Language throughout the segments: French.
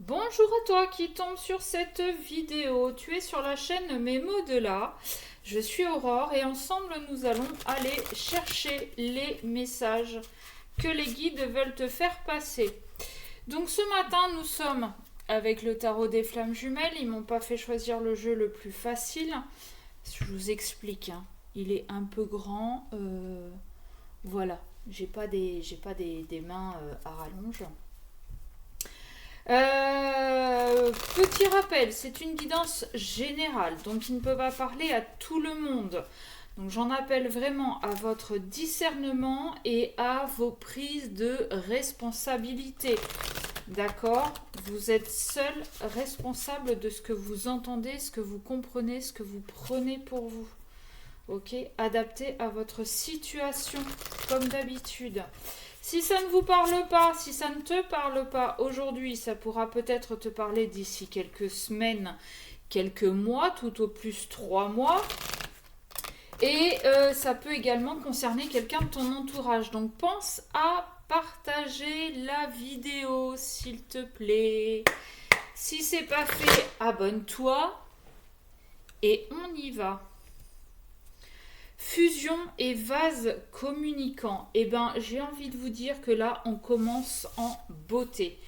Bonjour à toi qui tombe sur cette vidéo. Tu es sur la chaîne Mes mots de là. Je suis Aurore et ensemble nous allons aller chercher les messages que les guides veulent te faire passer. Donc ce matin nous sommes avec le tarot des flammes jumelles. Ils m'ont pas fait choisir le jeu le plus facile. Je vous explique, hein. Il est un peu grand. Voilà. J'ai pas des mains à rallonge. Petit rappel, c'est une guidance générale, donc il ne peut pas parler à tout le monde. Donc j'en appelle vraiment à votre discernement et à vos prises de responsabilité. D'accord? Vous êtes seul responsable de ce que vous entendez, ce que vous comprenez, ce que vous prenez pour vous. Ok? Adapté à votre situation, comme d'habitude. Si ça ne vous parle pas, si ça ne te parle pas aujourd'hui, ça pourra peut-être te parler d'ici quelques semaines, quelques mois, tout au plus 3 mois. Et ça peut également concerner quelqu'un de ton entourage. Donc pense à partager la vidéo, s'il te plaît. Si c'est pas fait, abonne-toi et on y va. Fusion et vase communicant. Eh ben, j'ai envie de vous dire que là, on commence en beauté.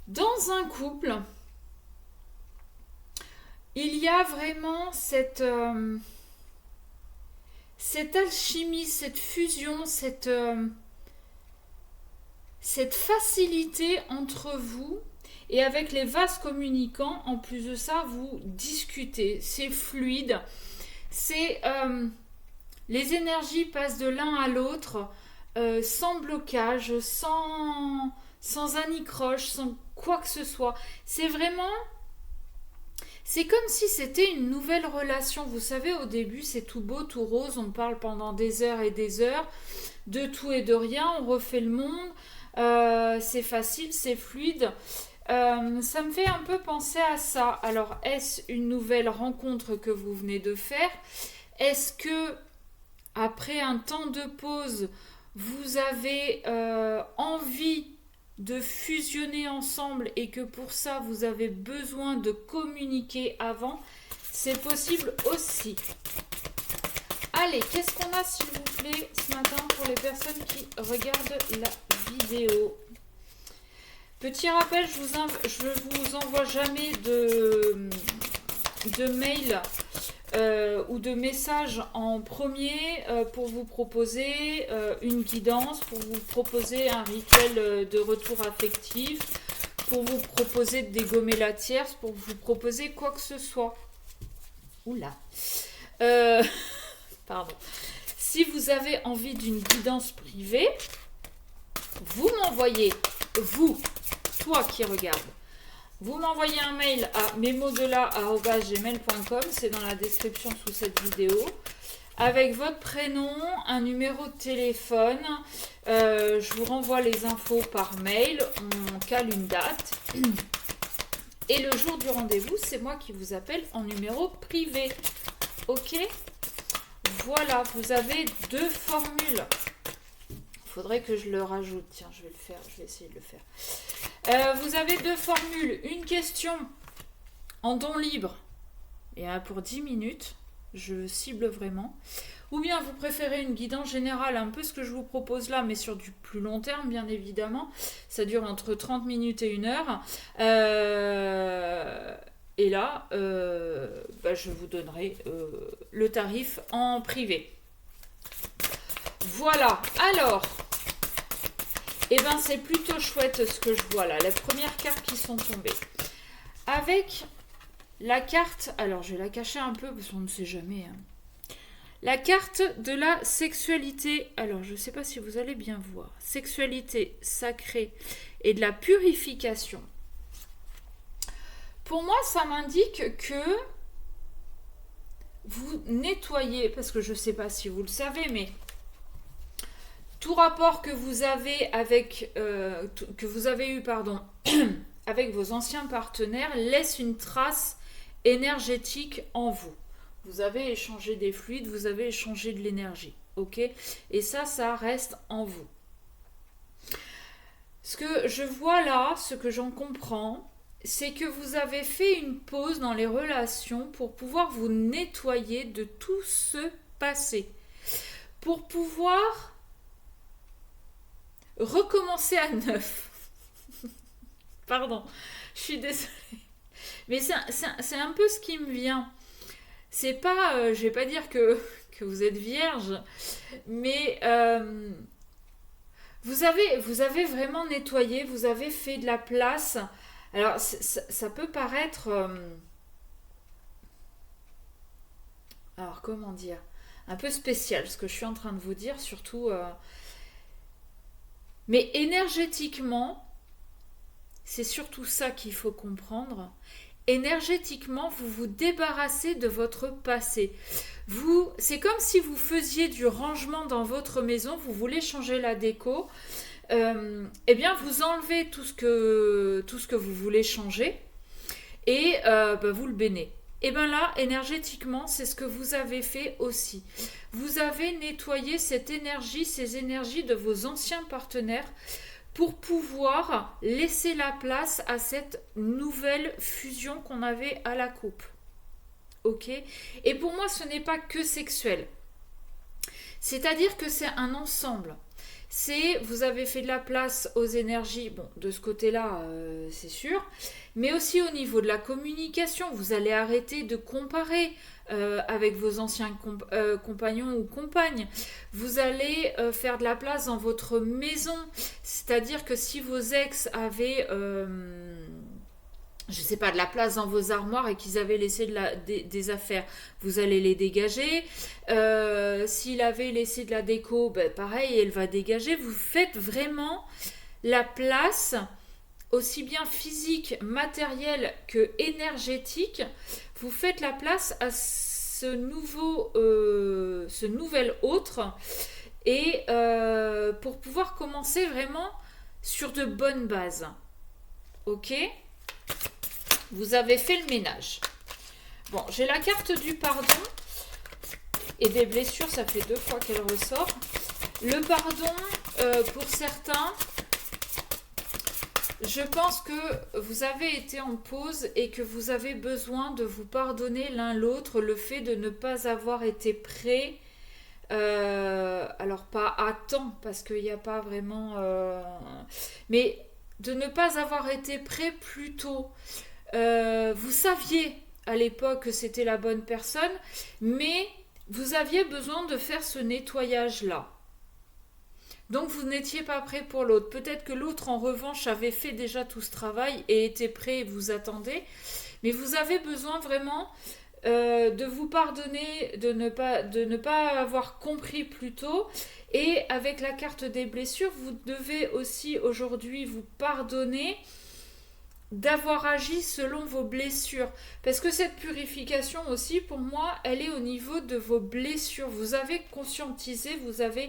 Dans un couple, il y a vraiment cette alchimie, cette fusion, cette facilité entre vous. Et avec les vases communicants, en plus de ça, vous discutez. C'est fluide. C'est les énergies passent de l'un à l'autre sans blocage, sans anicroche, sans quoi que ce soit. C'est comme si c'était une nouvelle relation. Vous savez, au début, c'est tout beau, tout rose. On parle pendant des heures et des heures de tout et de rien. On refait le monde. C'est facile, c'est fluide. Ça me fait un peu penser à ça. Alors, est-ce une nouvelle rencontre que vous venez de faire? Est-ce que, après un temps de pause, vous avez envie de fusionner ensemble et que pour ça, vous avez besoin de communiquer avant? C'est possible aussi. Allez, qu'est-ce qu'on a, s'il vous plaît, ce matin pour les personnes qui regardent la vidéo? Petit rappel, je vous envoie jamais de mail ou de message en premier pour vous proposer une guidance, pour vous proposer un rituel de retour affectif, pour vous proposer de dégommer la tierce, pour vous proposer quoi que ce soit. Oula. Pardon. Si vous avez envie d'une guidance privée, vous m'envoyez, toi qui regardes, vous m'envoyez un mail à memodela@gmail.com, c'est dans la description sous cette vidéo, avec votre prénom, un numéro de téléphone. Je vous renvoie les infos par mail, on cale une date. Et le jour du rendez-vous, c'est moi qui vous appelle en numéro privé. Ok? Voilà, vous avez 2 formules. Faudrait que je le rajoute. Tiens, je vais essayer de le faire. Vous avez 2 formules. Une question en don libre et pour 10 minutes. Je cible vraiment. Ou bien vous préférez une guidance générale, un peu ce que je vous propose là, mais sur du plus long terme, bien évidemment. Ça dure entre 30 minutes et 1 heure. Et là, je vous donnerai le tarif en privé. Voilà. Alors, c'est plutôt chouette ce que je vois là. Les premières cartes qui sont tombées. Avec la carte, alors je vais la cacher un peu parce qu'on ne sait jamais. Hein. La carte de la sexualité, alors je ne sais pas si vous allez bien voir. Sexualité sacrée et de la purification. Pour moi, ça m'indique que vous nettoyez, parce que je ne sais pas si vous le savez, mais tout rapport que vous avez eu avec vos anciens partenaires laisse une trace énergétique en vous. Vous avez échangé des fluides, vous avez échangé de l'énergie, ok? Et ça reste en vous. Ce que je vois là, ce que j'en comprends, c'est que vous avez fait une pause dans les relations pour pouvoir vous nettoyer de tout ce passé. Pour pouvoir recommencer à neuf. Pardon, je suis désolée. Mais c'est un peu ce qui me vient. C'est pas, je vais pas dire que vous êtes vierge, mais vous avez vraiment nettoyé, vous avez fait de la place. Alors, ça peut paraître, alors comment dire, un peu spécial ce que je suis en train de vous dire, surtout. Mais énergétiquement, c'est surtout ça qu'il faut comprendre. Énergétiquement, vous vous débarrassez de votre passé. C'est comme si vous faisiez du rangement dans votre maison, vous voulez changer la déco, eh bien vous enlevez tout ce que vous voulez changer et vous le bénez. Et bien là, énergétiquement, c'est ce que vous avez fait aussi. Vous avez nettoyé cette énergie, ces énergies de vos anciens partenaires pour pouvoir laisser la place à cette nouvelle fusion qu'on avait à la coupe. Ok ? Et pour moi, ce n'est pas que sexuel. C'est-à-dire que c'est un ensemble. Vous avez fait de la place aux énergies, bon, de ce côté-là, c'est sûr, mais aussi au niveau de la communication, vous allez arrêter de comparer avec vos anciens compagnons ou compagnes. Vous allez faire de la place dans votre maison, c'est-à-dire que si vos ex avaient je sais pas, de la place dans vos armoires et qu'ils avaient laissé des affaires, vous allez les dégager. S'il avait laissé de la déco, ben pareil, elle va dégager. Vous faites vraiment la place, aussi bien physique, matérielle que énergétique. Vous faites la place à ce nouvel autre et pour pouvoir commencer vraiment sur de bonnes bases. Ok ? Vous avez fait le ménage. Bon, j'ai la carte du pardon et des blessures, ça fait 2 fois qu'elle ressort. Le pardon, pour certains, je pense que vous avez été en pause et que vous avez besoin de vous pardonner l'un l'autre, le fait de ne pas avoir été prêt. Alors pas à temps, parce qu'il n'y a pas vraiment... mais de ne pas avoir été prêt plus tôt. Vous saviez à l'époque que c'était la bonne personne, mais vous aviez besoin de faire ce nettoyage-là. Donc vous n'étiez pas prêt pour l'autre. Peut-être que l'autre, en revanche, avait fait déjà tout ce travail et était prêt et vous attendait. Mais vous avez besoin vraiment de vous pardonner, de ne pas avoir compris plus tôt. Et avec la carte des blessures, vous devez aussi aujourd'hui vous pardonner d'avoir agi selon vos blessures. Parce que cette purification aussi, pour moi, elle est au niveau de vos blessures. Vous avez conscientisé, vous avez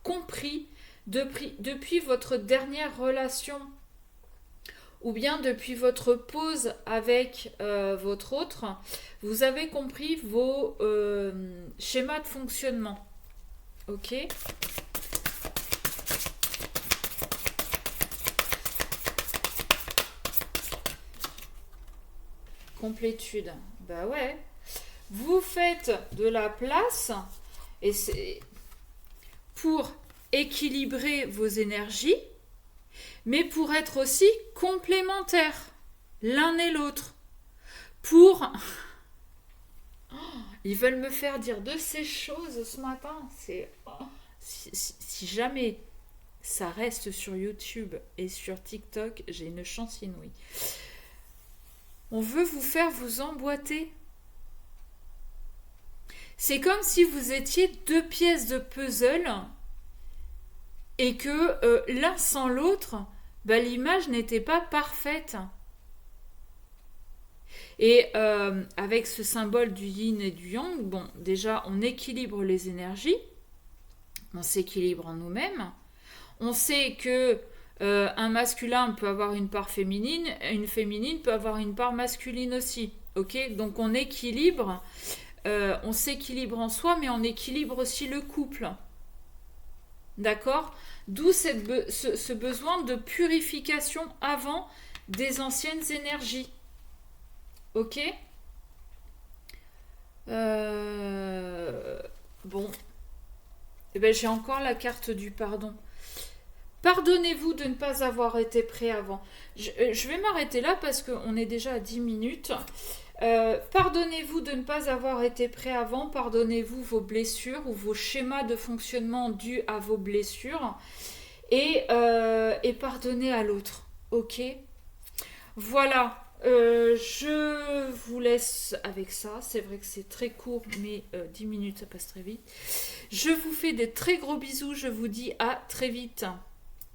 compris depuis votre dernière relation ou bien depuis votre pause avec votre autre, vous avez compris vos schémas de fonctionnement. Ok ? Complétude. Bah ouais. Vous faites de la place et c'est pour équilibrer vos énergies, mais pour être aussi complémentaires l'un et l'autre. Pour... Oh, ils veulent me faire dire de ces choses ce matin. C'est... Oh, si jamais ça reste sur YouTube et sur TikTok, j'ai une chance inouïe. On veut vous faire vous emboîter. C'est comme si vous étiez 2 pièces de puzzle et que l'un sans l'autre, l'image n'était pas parfaite. Et avec ce symbole du yin et du yang, bon, déjà, on équilibre les énergies, on s'équilibre en nous-mêmes, on sait que un masculin peut avoir une part féminine, une féminine peut avoir une part masculine aussi. Ok ? Donc on équilibre, on s'équilibre en soi, mais on équilibre aussi le couple. D'accord? D'où ce besoin de purification avant des anciennes énergies. Ok? Bon. Eh ben, j'ai encore la carte du pardon. Pardonnez-vous de ne pas avoir été prêt avant. Je vais m'arrêter là parce qu'on est déjà à 10 minutes. Pardonnez-vous de ne pas avoir été prêt avant. Pardonnez-vous vos blessures ou vos schémas de fonctionnement dus à vos blessures. Et pardonnez à l'autre. Ok? Voilà. Je vous laisse avec ça. C'est vrai que c'est très court, mais 10 minutes, ça passe très vite. Je vous fais des très gros bisous. Je vous dis à très vite.